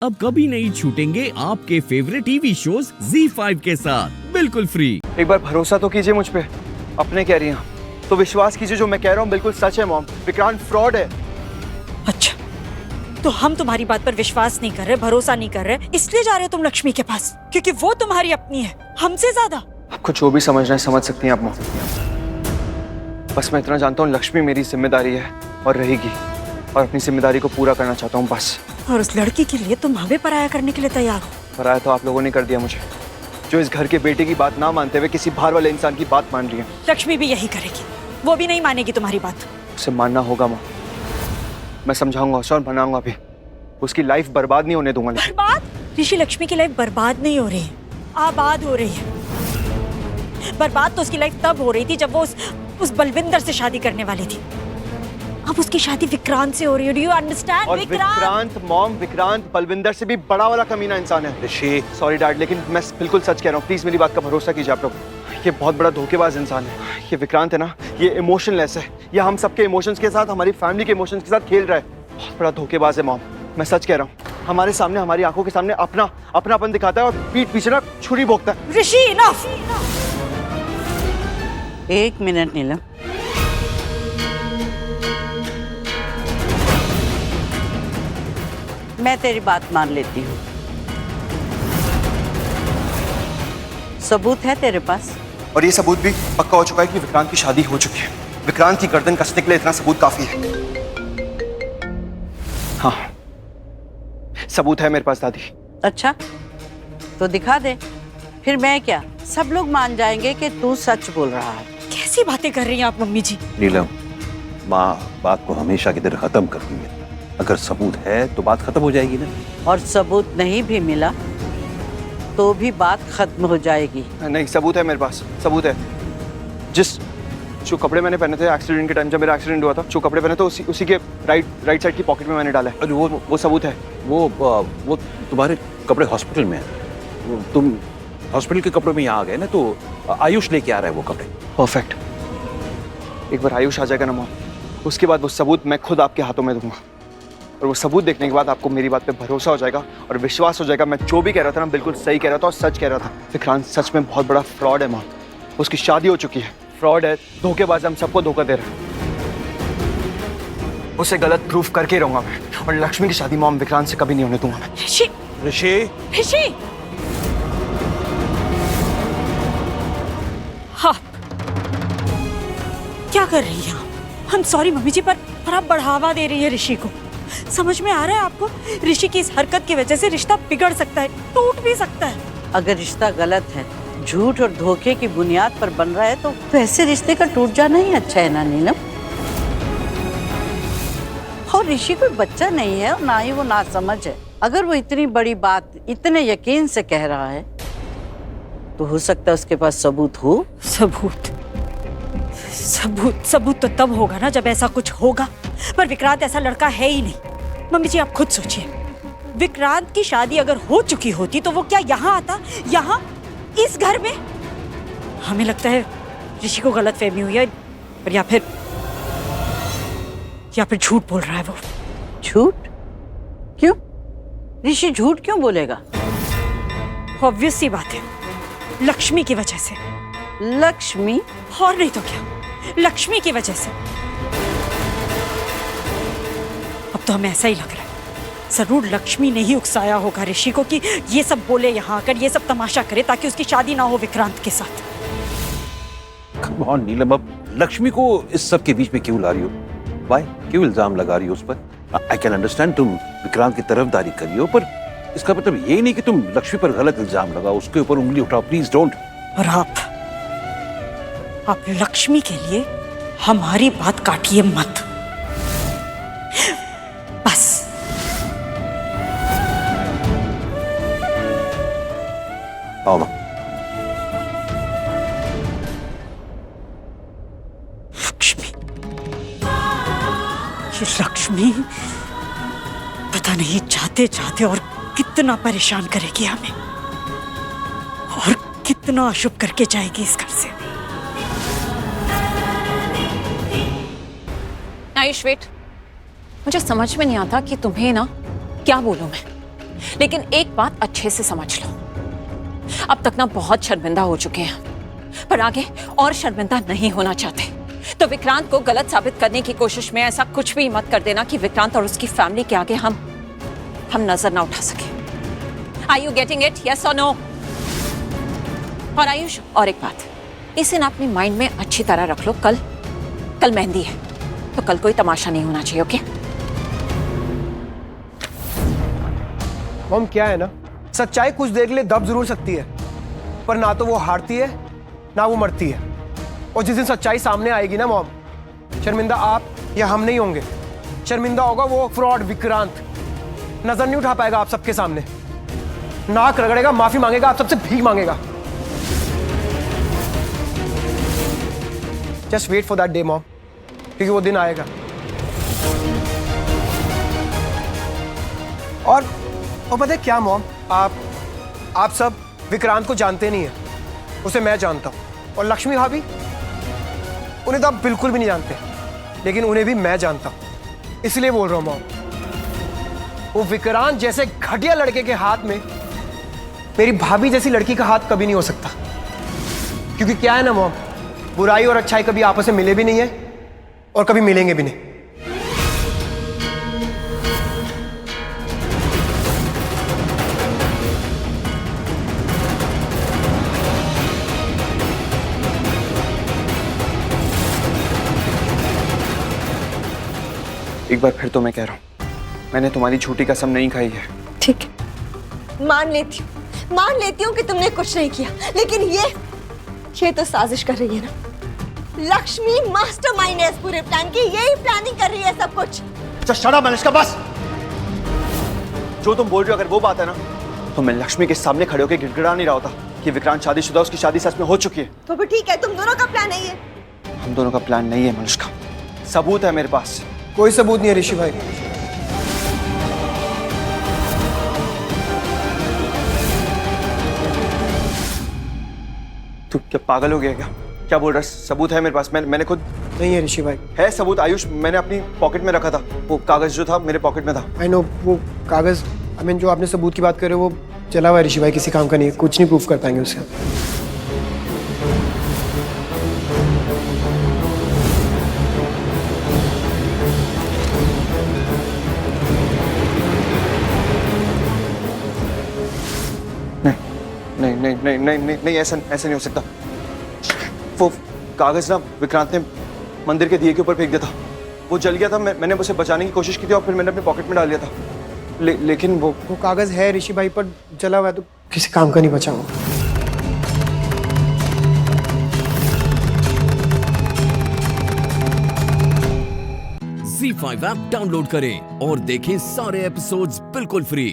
अब कभी नहीं छूटेंगे आपके फेवरेट टीवी शोज ZEE5 के साथ बिल्कुल फ्री। एक बार भरोसा तो कीजिए मुझ पे, अपने कह रही हैं तो विश्वास कीजिए, जो मैं कह रहा हूँ बिल्कुल सच है मॉम। विक्रांत फ्रॉड है। अच्छा, तो हम तुम्हारी बात पर विश्वास नहीं कर रहे, भरोसा नहीं कर रहे, इसलिए जा रहे हो तुम लक्ष्मी के पास, क्योंकि वो तुम्हारी अपनी है हमसे ज्यादा। आपको जो भी समझना है समझ सकती हैं आप मॉम। बस मैं इतना जानता हूँ लक्ष्मी मेरी जिम्मेदारी है और रहेगी, और अपनी जिम्मेदारी को पूरा करना चाहता हूँ बस। और उस लड़की के लिए तुम हमें पराया करने के लिए तैयार हो? पराया तो आप लोगों ने कर दिया मुझे, जो इस घर के बेटे की बात ना मानते हुए किसी बाहर वाले इंसान की बात मान रही है। लक्ष्मी भी यही करेगी, वो भी नहीं मानेगी तुम्हारी बात। उसे मानना होगा माँ, मैं समझाऊंगा उसे और मनाऊंगा भी, उसकी लाइफ बर्बाद नहीं होने दूंगा। बर्बाद? ऋषि, लक्ष्मी की लाइफ बर्बाद नहीं हो रही है, आबाद हो रही है। बर्बाद तो उसकी लाइफ तब हो रही थी जब वो उस बलविंदर से शादी करने वाली थी। अब उसकी शादी विक्रांत से हो रही है। Do you understand? और विक्रांत मॉम, विक्रांत बलविंदर से भी बड़ा वाला कमीना इंसान है। ऋषि, सॉरी डैड, लेकिन मैं बिल्कुल सच कह रहा हूँ, प्लीज मेरी बात का भरोसा कीजिए आप लोग। ये बहुत बड़ा धोखेबाज इंसान है। ये विक्रांत है ना, ये इमोशनलेस है, ये हम सबके इमोशंस के साथ, हमारी फैमिली के इमोशंस के साथ खेल रहा है। बहुत बड़ा धोखेबाज है मॉम, मैं सच कह रहा हूँ। हमारे सामने, हमारी आंखों के सामने अपनापन दिखाता है और पीठ पीछे ना छुरी भोंकता है। ऋषि, इनफ। एक मिनट नीलम, मैं तेरी बात मान लेती हूँ। सबूत है तेरे पास? और ये सबूत भी पक्का हो चुका है कि विक्रांत की शादी हो चुकी है। विक्रांत की गर्दन कसने के लिए इतना सबूत काफी है। हाँ, सबूत है मेरे पास दादी। अच्छा, तो दिखा दे, फिर मैं क्या, सब लोग मान जाएंगे कि तू सच बोल रहा है। कैसी बातें कर रही हैं आप मम्मी जी? नीलम, माँ बात को हमेशा की तरह खत्म करती है। अगर सबूत है तो बात खत्म हो जाएगी ना। और सबूत नहीं भी मिला तो भी बात खत्म हो जाएगी। नहीं, सबूत है मेरे पास, सबूत है। जो कपड़े मैंने पहने थे एक्सीडेंट के टाइम, जब मेरा एक्सीडेंट हुआ था, जो कपड़े पहने थे उसी के राइट साइड की पॉकेट में मैंने डाला है। अरे वो सबूत है। वो तुम्हारे कपड़े हॉस्पिटल में हैं। तुम हॉस्पिटल के कपड़ों में यहाँ आ गए ना, तो आयुष लेके आ रहा है वो कपड़े। परफेक्ट। एक बार आयुष आ जाएगा ना मॉम, उसके बाद वो सबूत मैं खुद आपके हाथों में दूंगा, और वो सबूत देखने के बाद आपको मेरी बात पे भरोसा हो जाएगा और विश्वास हो जाएगा मैं जो भी कह रहा था ना बिल्कुल सही कह रहा था और सच कह रहा था। विक्रांत सच में बहुत बड़ा फ्रॉड है मॉम, उसकी शादी हो चुकी है, फ्रॉड है, धोखेबाज, हम सबको धोखा दे रहा है। उसे गलत प्रूफ करके रहूंगा मैं, और लक्ष्मी की शादी मॉम विक्रांत से कभी नहीं होने दूंगा मैं। ऋषि, ऋषि, ऋषि, हाँ, क्या कर रही हैं आप? I'm sorry मम्मी जी, पर आप बढ़ावा दे रही है ऋषि को। समझ में आ रहा है आपको? ऋषि की इस हरकत की वजह से रिश्ता बिगड़ सकता है, टूट भी सकता है। अगर रिश्ता गलत है, झूठ और धोखे की बुनियाद पर बन रहा है, तो ऐसे रिश्ते का टूट जाना ही अच्छा है ना नीलम। और ऋषि कोई बच्चा नहीं है और ना ही वो नासमझ है। अगर वो इतनी बड़ी बात इतने यकीन से कह रहा है तो हो सकता है उसके पास सबूत हो। सबूत तो तब होगा ना जब ऐसा कुछ होगा, पर विक्रांत ऐसा लड़का है ही नहीं। मम्मी जी आप खुद सोचिए, विक्रांत की शादी अगर हो चुकी होती तो वो क्या यहाँ आता, यहाँ इस घर में? हमें लगता है ऋषि को गलतफहमी हुई है, पर या फिर झूठ बोल रहा है वो। झूठ? क्यों? ऋषि झूठ क्यों बोलेगा? ऑब्वियस सी बात है, लक्ष्मी की वजह से। लक्ष्मी? और नहीं तो क्या, लक्ष्मी की वजह से। अब तो हमें ऐसा ही लग रहा है जरूर लक्ष्मी ने ही उकसाया होगा ऋषि को कि ये सब बोले, यहाँ आकर ये सब तमाशा करे ताकि उसकी शादी ना हो विक्रांत के साथ। Come on, नीलम, अब लक्ष्मी को इस सब के बीच में क्यों ला रही हो? Why? क्यों इल्जाम लगा रही हो उस पर? I can understand तुम विक्रांत की तरफदारी करी हो, पर इसका मतलब ये नहीं कि तुम लक्ष्मी पर गलत इल्जाम लगाओ, उसके ऊपर उंगली उठाओ, प्लीज डोंट। और आप लक्ष्मी के लिए हमारी बात काटिए मत, बस। आओ मां। लक्ष्मी पता नहीं चाहते चाहते और कितना परेशान करेगी हमें, और कितना अशुभ करके जाएगी इस घर से। आयुष वेट, मुझे समझ में नहीं आता कि तुम्हें ना क्या बोलूं मैं। लेकिन एक बात अच्छे से समझ लो, अब तक ना बहुत शर्मिंदा हो चुके हैं, पर आगे और शर्मिंदा नहीं होना चाहते। तो विक्रांत को गलत साबित करने की कोशिश में ऐसा कुछ भी मत कर देना कि विक्रांत और उसकी फैमिली के आगे हम नजर ना उठा सके। Are you getting it? Yes or no? और आयुष, और एक बात, इसे ना अपनी माइंड में अच्छी तरह रख लो। कल मेहंदी है, तो कल कोई तमाशा नहीं होना चाहिए, ओके? मॉम क्या है ना, सच्चाई कुछ देर के लिए दब जरूर सकती है, पर ना तो वो हारती है ना वो मरती है। और जिस दिन सच्चाई सामने आएगी ना मॉम, शर्मिंदा आप या हम नहीं होंगे, शर्मिंदा होगा वो फ्रॉड विक्रांत। नजर नहीं उठा पाएगा आप सबके सामने, नाक रगड़ेगा, माफी मांगेगा, आप सबसे भीख मांगेगा। Just wait for that day mom, क्योंकि वो दिन आएगा। और पता है क्या मॉम, आप सब विक्रांत को जानते नहीं है, उसे मैं जानता हूं। और लक्ष्मी भाभी, उन्हें तो आप बिल्कुल भी नहीं जानते, लेकिन उन्हें भी मैं जानता हूं, इसलिए बोल रहा हूं मॉम, वो विक्रांत जैसे घटिया लड़के के हाथ में मेरी भाभी जैसी लड़की का हाथ कभी नहीं हो सकता। क्योंकि क्या है ना मॉम, बुराई और अच्छाई कभी आपस में मिले भी नहीं है और कभी मिलेंगे भी नहीं। एक बार फिर तो मैं कह रहा हूँ, मैंने तुम्हारी झूठी कसम नहीं खाई है। ठीक है, मान लेती हूँ कि तुमने कुछ नहीं किया, लेकिन ये तो साजिश कर रही है ना। लक्ष्मी मास्टरमाइंड है इस पूरे प्लान की, यही प्लानिंग कर रही है सब कुछ। अच्छा शट अप मनीषा, बस। जो तुम बोल रही हो अगर वो बात है ना, तो मैं लक्ष्मी के सामने खड़े होकर गिड़गिड़ा नहीं रहा होता कि विक्रांत शादीशुदा, उसकी शादी सच में हो चुकी है। तो फिर ठीक है, तुम दोनों का प्लान है ये। हम दोनों का प्लान नहीं है मनीषा, सबूत है मेरे पास। कोई सबूत नहीं है ऋषि भाई। तू क्या पागल हो गया क्या बोल रहा है? सबूत है मेरे पास, मैंने खुद। नहीं है ऋषि भाई। है सबूत आयुष, मैंने अपनी पॉकेट में रखा था, वो कागज जो था मेरे पॉकेट में था। आई नो, वो कागज, आई मीन जो आपने सबूत की बात कर रहे हो, वो जला हुआ है ऋषि भाई, किसी काम का नहीं है, कुछ नहीं प्रूफ कर पाएंगे उससे। नहीं, ऐसा नहीं हो सकता। वो कागज ना विक्रांत ने मंदिर के दिए के ऊपर फेंक दिया था, वो जल गया था। मैंने उसे बचाने की कोशिश की थी और फिर मैंने अपने पॉकेट में डाल लिया था। लेकिन वो कागज है ऋषि भाई, पर जला हुआ है, तो किसी काम का नहीं बचा वो। ZEE5 ऐप डाउनलोड करें और देखें सारे एपिसोड्स बिल्कुल फ्री।